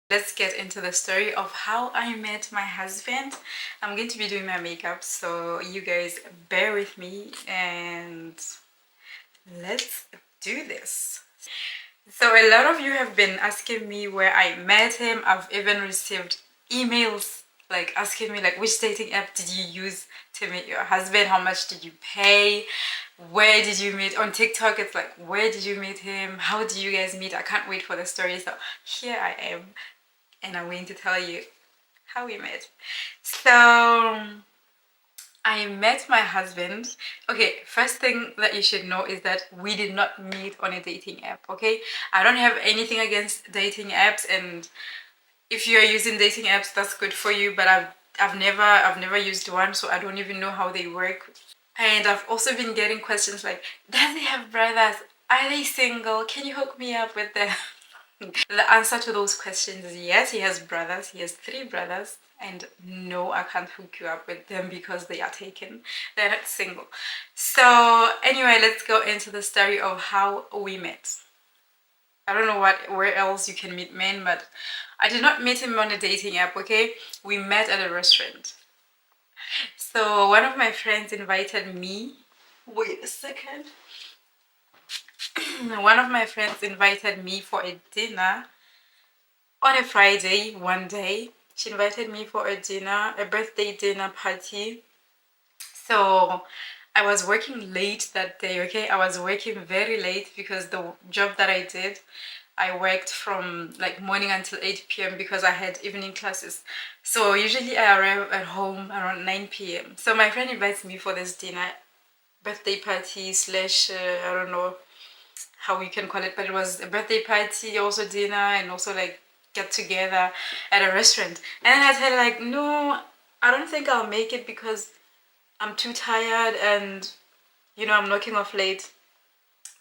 Let's get into the story of how I met my husband. I'm going to be doing my makeup, so you guys bear with me and let's do this. So a lot of you have been asking me where I met him. I've even received emails like asking me like, which dating app did you use to meet your husband? How much did you pay? Where did you meet? On TikTok it's like, where did you meet him? How did you guys meet? I can't wait for the story. So here I am and I'm going to tell you how we met. So I met my husband. Okay, first thing that you should know is that we did not meet on a dating app, okay? I don't have anything against dating apps, and if you are using dating apps, that's good for you, but I've never used one, so I don't even know how they work. And I've also been getting questions like, does he have brothers? Are they single? Can you hook me up with them? The answer to those questions is yes, he has brothers. He has 3 brothers. And no, I can't hook you up with them because they are taken. They're not single. So anyway, let's go into the story of how we met. I don't know where else you can meet men, but I did not meet him on a dating app, okay? We met at a restaurant. So one of my friends invited me. Wait a second. One of my friends invited me for a dinner on a Friday one day. She invited me for a dinner, a birthday dinner party. So I was working late that day, okay? I was working very late because the job that I did, I worked from like morning until 8 p.m. because I had evening classes. So usually I arrive at home around 9 p.m. So my friend invites me for this dinner, birthday party slash, I don't know how you can call it, but it was a birthday party, also dinner, and also like get together at a restaurant. And then I told her like, no, I don't think I'll make it because I'm too tired and you know I'm knocking off late,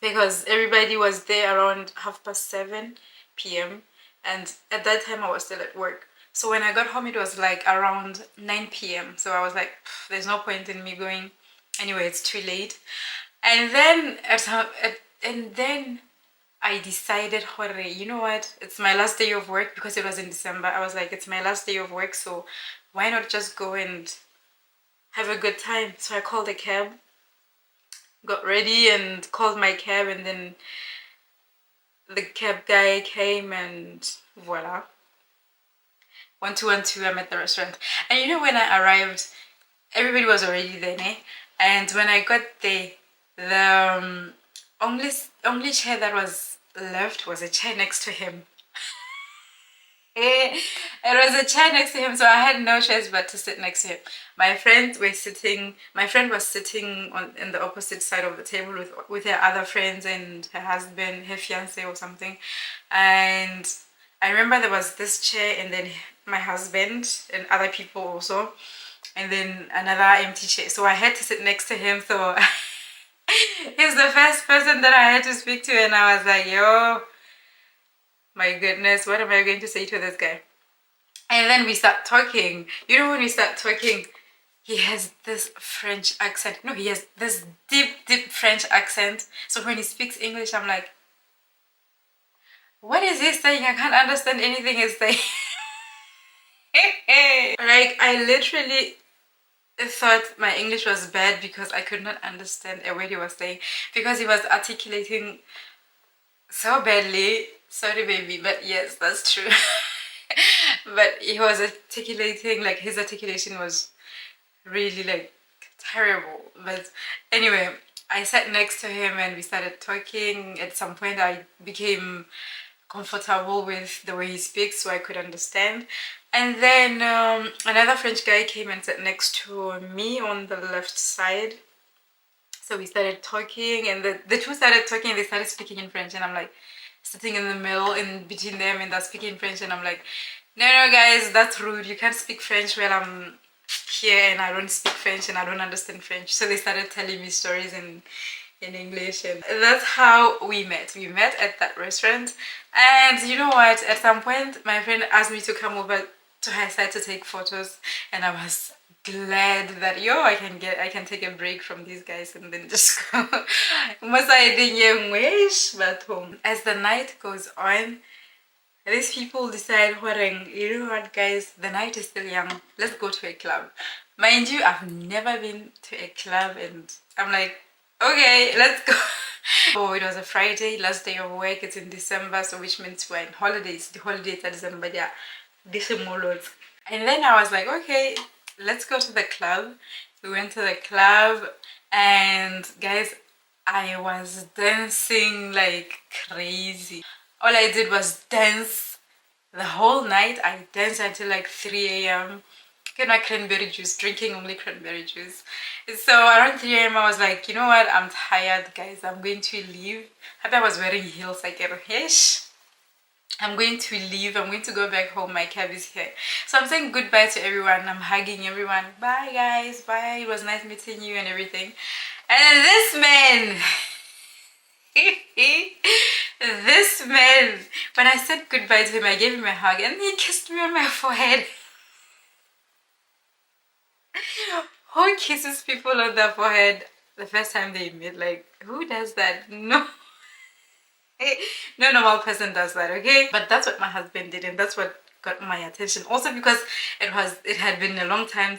because everybody was there around 7:30 p.m. and at that time I was still at work. So when I got home it was like around 9 p.m. So I was like, there's no point in me going anyway, it's too late. And then and then I decided, hore, you know what, it's my last day of work because it was in December. I was like, it's my last day of work, so why not just go and have a good time? So I called a cab, got ready and called my cab, and then the cab guy came and voila, 1212, I'm at the restaurant. And you know, when I arrived, everybody was already there, eh? And when I got there, the only chair that was left was a chair next to him. It was a chair next to him, so I had no choice but to sit next to him. My friends were sitting. My friend was sitting on in the opposite side of the table with her other friends and her husband, her fiance or something. And I remember there was this chair, and then my husband and other people also, and then another empty chair. So I had to sit next to him. So he's the first person that I had to speak to, and I was like, yo, my goodness, what am I going to say to this guy? And then we start talking. You know, when we start talking, he has this French accent. No, he has this deep French accent. So when he speaks English, I'm like, what is he saying? I can't understand anything he's saying. Like, I literally thought my English was bad because I could not understand a word he was saying, because he was articulating so badly. Sorry baby, but yes, that's true. But he was articulating, like his articulation was really like terrible. But anyway, I sat next to him and we started talking. At some point I became comfortable with the way he speaks, so I could understand. And then another French guy came and sat next to me on the left side. So we started talking, and the two started talking, they started speaking in French, and I'm like sitting in the middle in between them, and they're speaking French, and I'm like, no guys, that's rude, you can't speak French while I'm here and I don't speak French and I don't understand French. So they started telling me stories in English, and that's how we met. We met at that restaurant. And you know what, at some point my friend asked me to come over to her side to take photos, and I was glad that I can take a break from these guys and then just go. As the night goes on, these people decide, you know what, guys, the night is still young. Let's go to a club. Mind you, I've never been to a club, and I'm like, okay, let's go. So it was a Friday, last day of work. It's in December, so which means we're in holidays. The holidays are December, yeah. December. And then I was like, okay, let's go to the club. We went to the club, and guys, I was dancing like crazy. All I did was dance the whole night. I danced until like 3 a.m. Getting my cranberry juice, drinking only cranberry juice. So around 3 a.m. I was like, you know what, I'm tired, guys. I'm going to leave. I was wearing heels like a hish. I'm going to leave. I'm going to go back home. My cab is here. So I'm saying goodbye to everyone. I'm hugging everyone. Bye, guys. Bye. It was nice meeting you and everything. And then this man, this man, when I said goodbye to him, I gave him a hug and he kissed me on my forehead. Who kisses people on the forehead the first time they meet? Like, who does that? No. No normal person does that, okay? But that's what my husband did, and that's what got my attention. Also because it had been a long time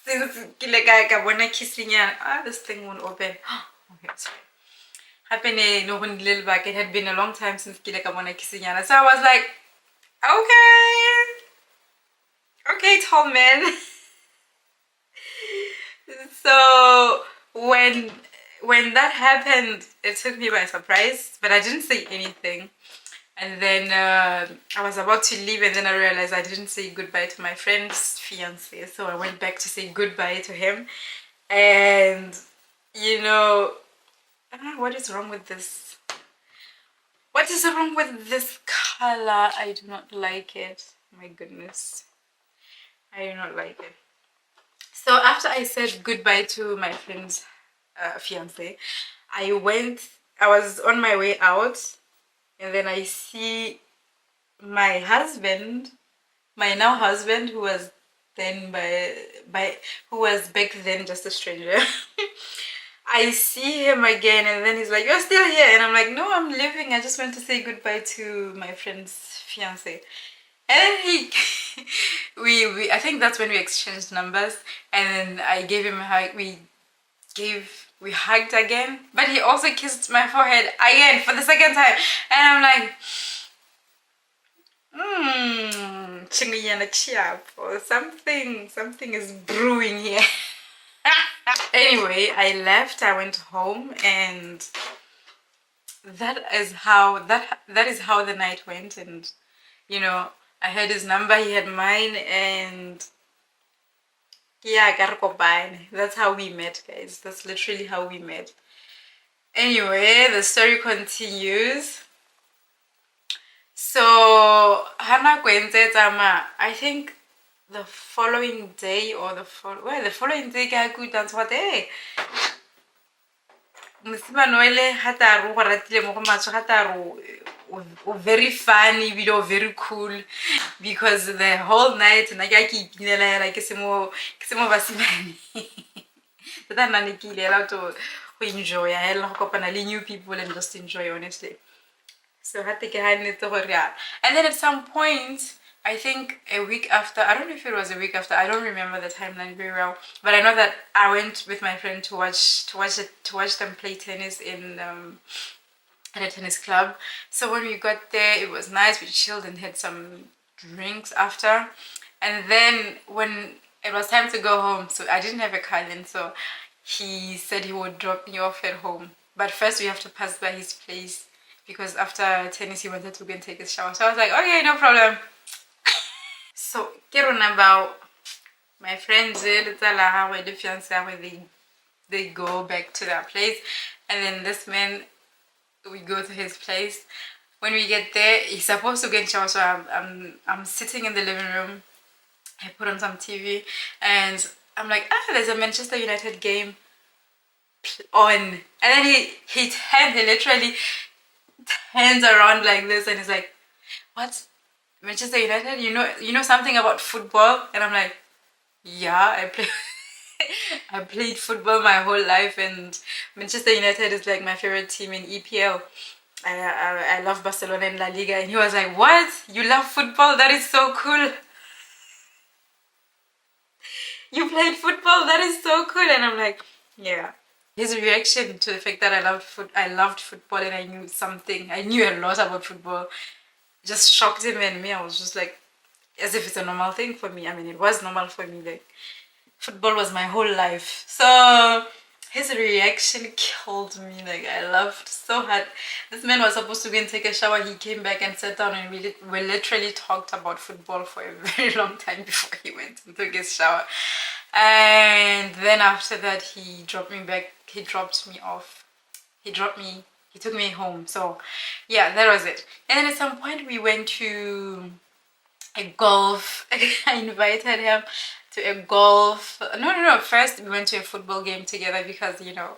since kissing. This thing won't open. Okay, sorry. It had been a long time since kissing. So I was like, okay, tall man. So when that happened, it took me by surprise, but I didn't say anything. And then I was about to leave, and then I realized I didn't say goodbye to my friend's fiance. So I went back to say goodbye to him. And you know, what is wrong with this? What is wrong with this color? I do not like it. My goodness, I do not like it. So after I said goodbye to my friend's fiance, I was on my way out, and then I see my husband, my now husband, who was then who was back then just a stranger. I see him again, and then he's like, "You're still here," and I'm like, "No, I'm leaving. I just went to say goodbye to my friend's fiance." And then I think that's when we exchanged numbers, and then I gave him a hug. We hugged again, but he also kissed my forehead again for the second time, and I'm like, something is brewing here. Anyway, I left. I went home, and that is how the night went. And you know, I had his number, he had mine, and yeah, that's how we met, guys. That's literally how we met. Anyway, the story continues. So Hana I think the following day or the following day I could dance what day. Very funny, video, very cool, because the whole night like enjoy. I had new people and just enjoy, honestly. So and then at some point, I think a week after, I don't know if it was a week after, I don't remember the timeline very well, but I know that I went with my friend to watch them play tennis in at a tennis club. So when we got there, it was nice. We chilled and had some drinks after, and then when it was time to go home, so I didn't have a car then, so he said he would drop me off at home, but first we have to pass by his place, because after tennis he wanted to go and take a shower. So I was like, okay, no problem. So about my friends, they go back to their place, and then this man, we go to his place. When we get there, he's supposed to get in shower, so I'm sitting in the living room. I put on some TV, and I'm like, there's a Manchester United game on, and then he literally turns around like this, and he's like, what, Manchester United? You know something about football? And I'm like, yeah, I played football my whole life, and Manchester United is like my favorite team in EPL. I love Barcelona and La Liga. And he was like, what? You love football? That is so cool. You played football? That is so cool. And I'm like, yeah. His reaction to the fact that I loved football and I knew something. I knew a lot about football. Just shocked him and me. I was just like, as if it's a normal thing for me. I mean, it was normal for me. Like, football was my whole life. So his reaction killed me. Like, I laughed so hard. This man was supposed to go and take a shower. He came back and sat down and we literally talked about football for a very long time before he went and took his shower. And then after that, he dropped me back. He dropped me off. He took me home. So yeah, that was it. And then at some point we went to a golf. I invited him to a golf. No. First we went to a football game together because, you know,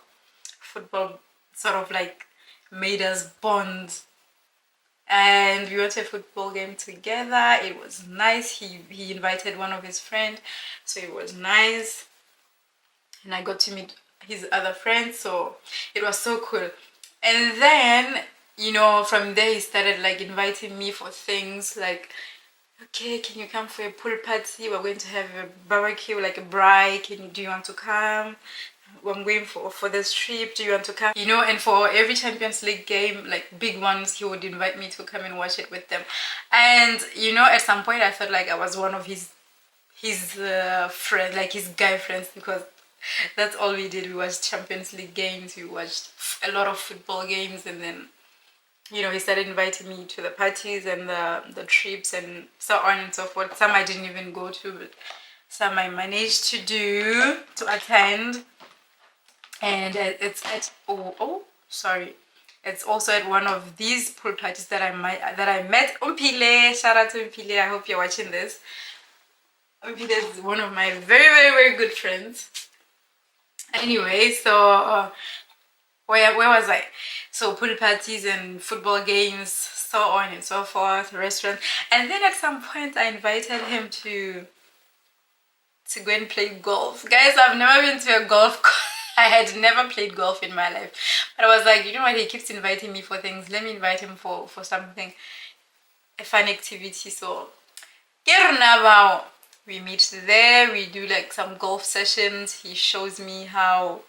football sort of like made us bond. And we went to a football game together. It was nice. He invited one of his friends, so it was nice. And I got to meet his other friends, so it was so cool. And then, you know, from there he started like inviting me for things like, okay, can you come for a pool party? We're going to have a barbecue, like a braai. Do you want to come? I'm going for this trip. Do you want to come? You know, and for every Champions League game, like big ones, he would invite me to come and watch it with them. And you know, at some point I felt like I was one of his friend, like his guy friends, because that's all we did. We watched Champions League games, we watched a lot of football games, and then, you know, he started inviting me to the parties and the trips and so on and so forth. Some I didn't even go to, but some I managed to attend. And it's at it's also at one of these pool parties that I met Umpile. Shout out to Umpile. I hope you're watching this. Umpile is one of my very, very, very good friends. Anyway, so where was I? So pool parties and football games, so on and so forth, restaurants. And then at some point I invited him to go and play golf. Guys, I've never been to a golf course. I had never played golf in my life. But I was like, you know what, he keeps inviting me for things. Let me invite him for something, a fun activity. So, we meet there, we do like some golf sessions. He shows me how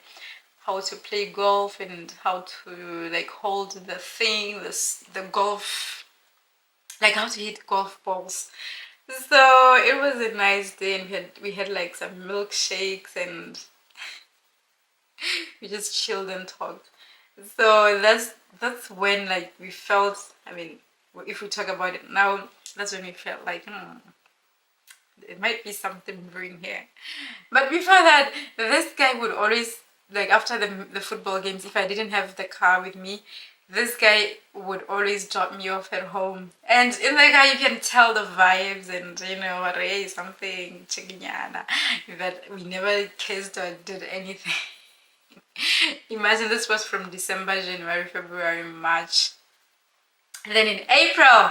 to play golf and how to like hold the thing, the golf, like how to hit golf balls. So it was a nice day, and we had like some milkshakes and we just chilled and talked. So that's when like we felt, I mean, if we talk about it now, that's when we felt like it might be something brewing here. But before that, this guy would always, like after the football games, if I didn't have the car with me, this guy would always drop me off at home. And in the car you can tell the vibes, and you know, something chikinyana, that we never kissed or did anything. Imagine, this was from December, January, February, March. And then in April,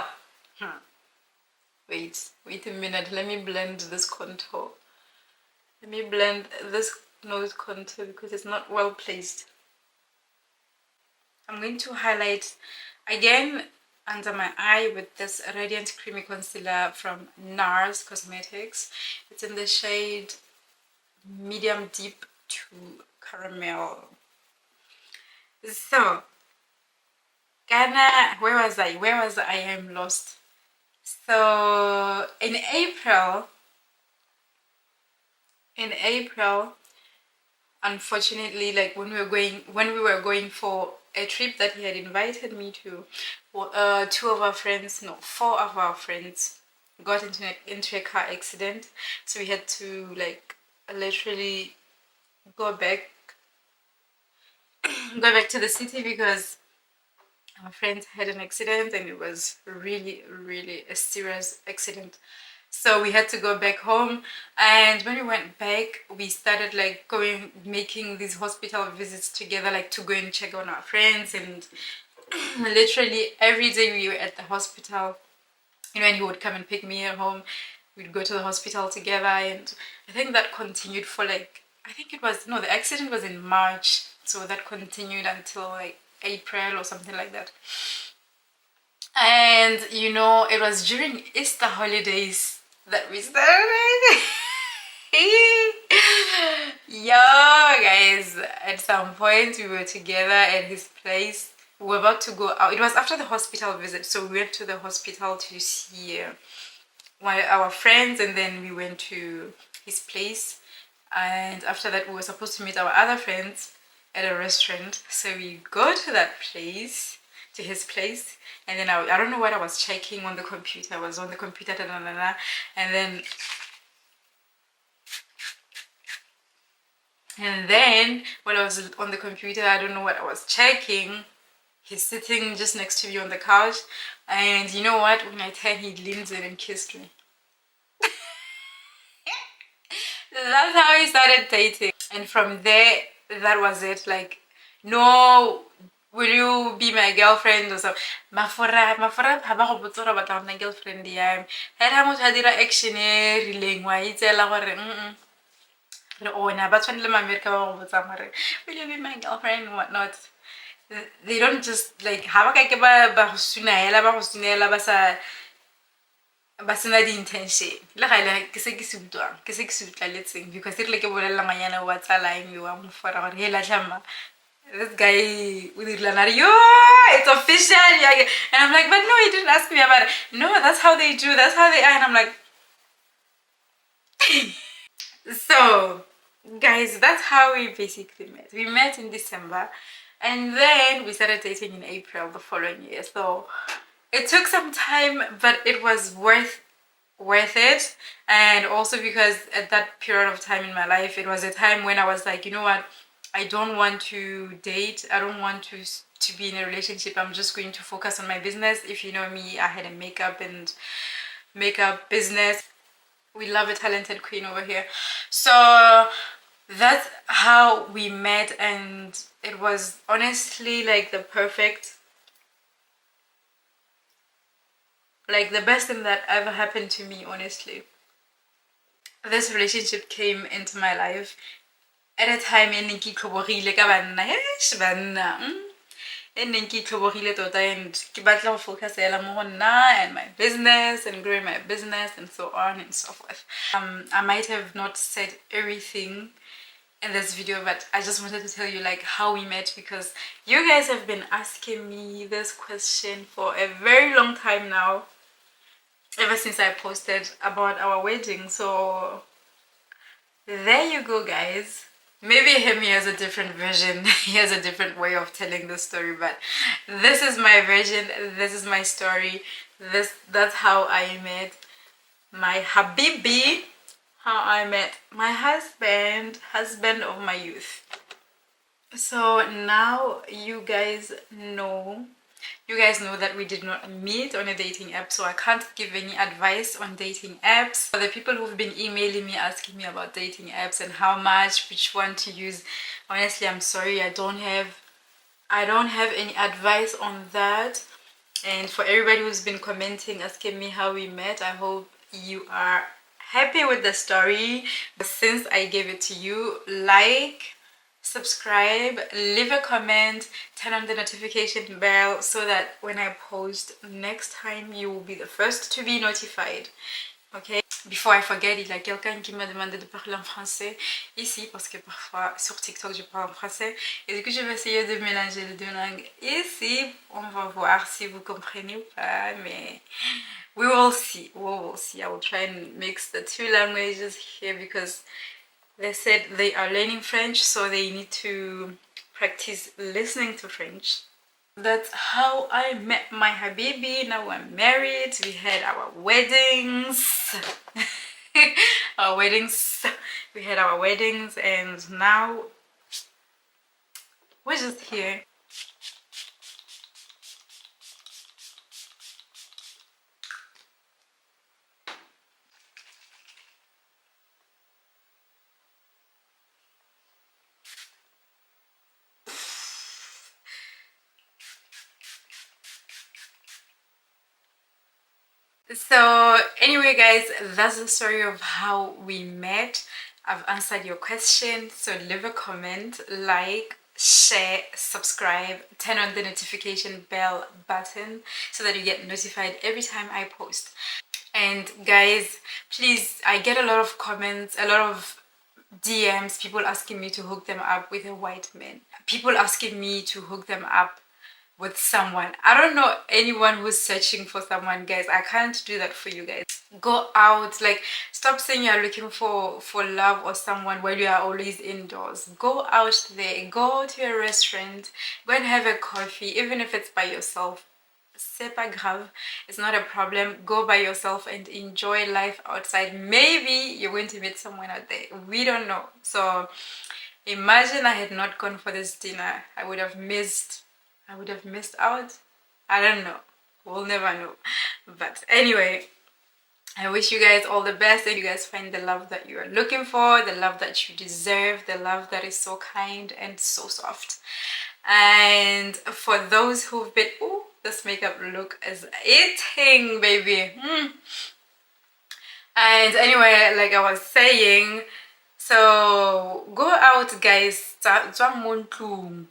wait a minute, let me blend this contour. Let me blend this nose contour because it's not well placed. I'm going to highlight again under my eye with this Radiant Creamy Concealer from NARS Cosmetics. It's in the shade Medium Deep to Caramel. So, Ghana, where was I? I am lost. So, in April, unfortunately, like when we were going for a trip that he had invited me to, four of our friends got into a car accident. So we had to like literally go back to the city because our friends had an accident, and it was really, really a serious accident. So we had to go back home, and when we went back, we started like making these hospital visits together, like to go and check on our friends. And literally every day we were at the hospital. You know, and he would come and pick me at home. We'd go to the hospital together, and I think that continued for like, the accident was in March, so that continued until like April or something like that. And you know, it was during Easter holidays that we started. Yeah, guys, at some point we were together at his place. We were about to go out. It was after the hospital visit, so we went to the hospital to see one of our friends, and then we went to his place. And after that, we were supposed to meet our other friends at a restaurant. So we go to that place, to his place, and then I don't know what I was checking on the computer. I was on the computer, da, da, da, da, and then when I was on the computer, I don't know what I was checking. He's sitting just next to me on the couch, and you know what? When I turned, he leans in and kissed me. That's how we started dating. And from there, that was it. Like, no, will you be my girlfriend or something? Mafora ha ba go botsa gore batla go nna girlfriend ya me. Had ha motho a dira action e rileng wa itseela gore re ona ba tshwanele ma-America ba go botsa gore will you be my girlfriend and whatnot. They don't just like ha ba ka ke ba go sunaela ba sa ba sena di-intention le ga ile ke se ke se utlwaletseng because e rile ke bolelela ngwanyana wa tsalaeng yo wa mofora gore he latlhama this guy o dirilana re yo it's official yeah. And I'm like, but no, he didn't ask me about it. No, that's how they do, that's how they are. And I'm like so guys, that's how we basically met. We met in December and then we started dating in April the following year. So it took some time, but it was worth it. And also because at that period of time in my life, it was a time when I was like, you know what, I don't want to date, I don't want to be in a relationship. I'm just going to focus on my business. If you know me, I had a makeup business. We love a talented queen over here. So that's how we met, and it was honestly like the best thing that ever happened to me, honestly. This relationship came into my life at a time in ke tlhoborile ka banna tota, and ke batla go focusela mo go nna and my business and growing my business and so on and so forth. I might have not said everything in this video, but I just wanted to tell you like how we met, because you guys have been asking me this question for a very long time now, ever since I posted about our wedding. So there you go, guys. Maybe him, he has a different version. He has a different way of telling the story, but this is my version. This is my story. That's how I met my habibi, how I met my husband of my youth. So now you guys know that we did not meet on a dating app, so I can't give any advice on dating apps. For the people who've been emailing me asking me about dating apps and how much, which one to use, honestly, I'm sorry, I don't have any advice on that. And for everybody who's been commenting asking me how we met, I hope you are happy with the story. Since I gave it to you, like, subscribe, leave a comment, turn on the notification bell so that when I post next time, you will be the first to be notified. Okay? Before I forget, il y a quelqu'un qui m'a demandé de parler en français ici, parce que parfois sur TikTok je parle en français, et du coup je vais essayer de mélanger les deux langues ici. On va voir si vous comprenez ou pas, mais we will see. I will try and mix the two languages here because they said they are learning French, so they need to practice listening to French. That's how I met my habibi. Now we're married. We had our weddings. We had our weddings, and now we're just here. So anyway, guys, that's the story of how we met. I've answered your question, so leave a comment, like, share, subscribe, turn on the notification bell button so that you get notified every time I post. And guys, please, I get a lot of comments, a lot of DMs, people asking me to hook them up with a white man, people asking me to hook them up with someone. I don't know anyone who's searching for someone, guys. I can't do that for you guys. Go out, like, stop saying you're looking for love or someone while you are always indoors. Go out there, go to a restaurant, go and have a coffee, even if it's by yourself. C'est pas grave, it's not a problem. Go by yourself and enjoy life outside. Maybe you're going to meet someone out there, we don't know. So imagine I had not gone for this dinner. I would have missed out. I don't know, we'll never know. But anyway, I wish you guys all the best, and you guys find the love that you are looking for, the love that you deserve, the love that is so kind and so soft. And for those who've been, ooh, this makeup look is eating, baby. And anyway, like I was saying, so go out, guys.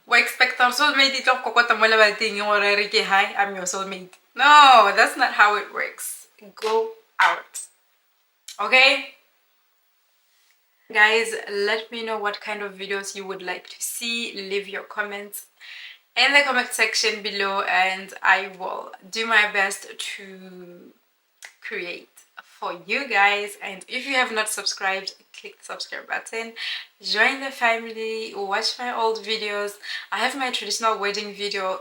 We expect our soulmate to hi, I'm your soulmate. No, that's not how it works. Go out. Okay? Guys, let me know what kind of videos you would like to see. Leave your comments in the comment section below, and I will do my best to create for you guys. And if you have not subscribed, click the subscribe button, join the family, watch my old videos. I have my traditional wedding video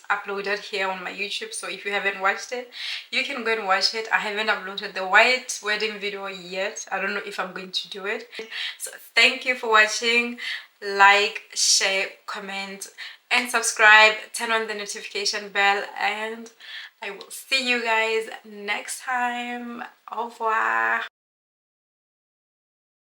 uploaded here on my YouTube, so if you haven't watched it, you can go and watch it. I haven't uploaded the white wedding video yet. I don't know if I'm going to do it. So thank you for watching. Like, share, comment, and subscribe. Turn on the notification bell, and I will see you guys next time. Au revoir.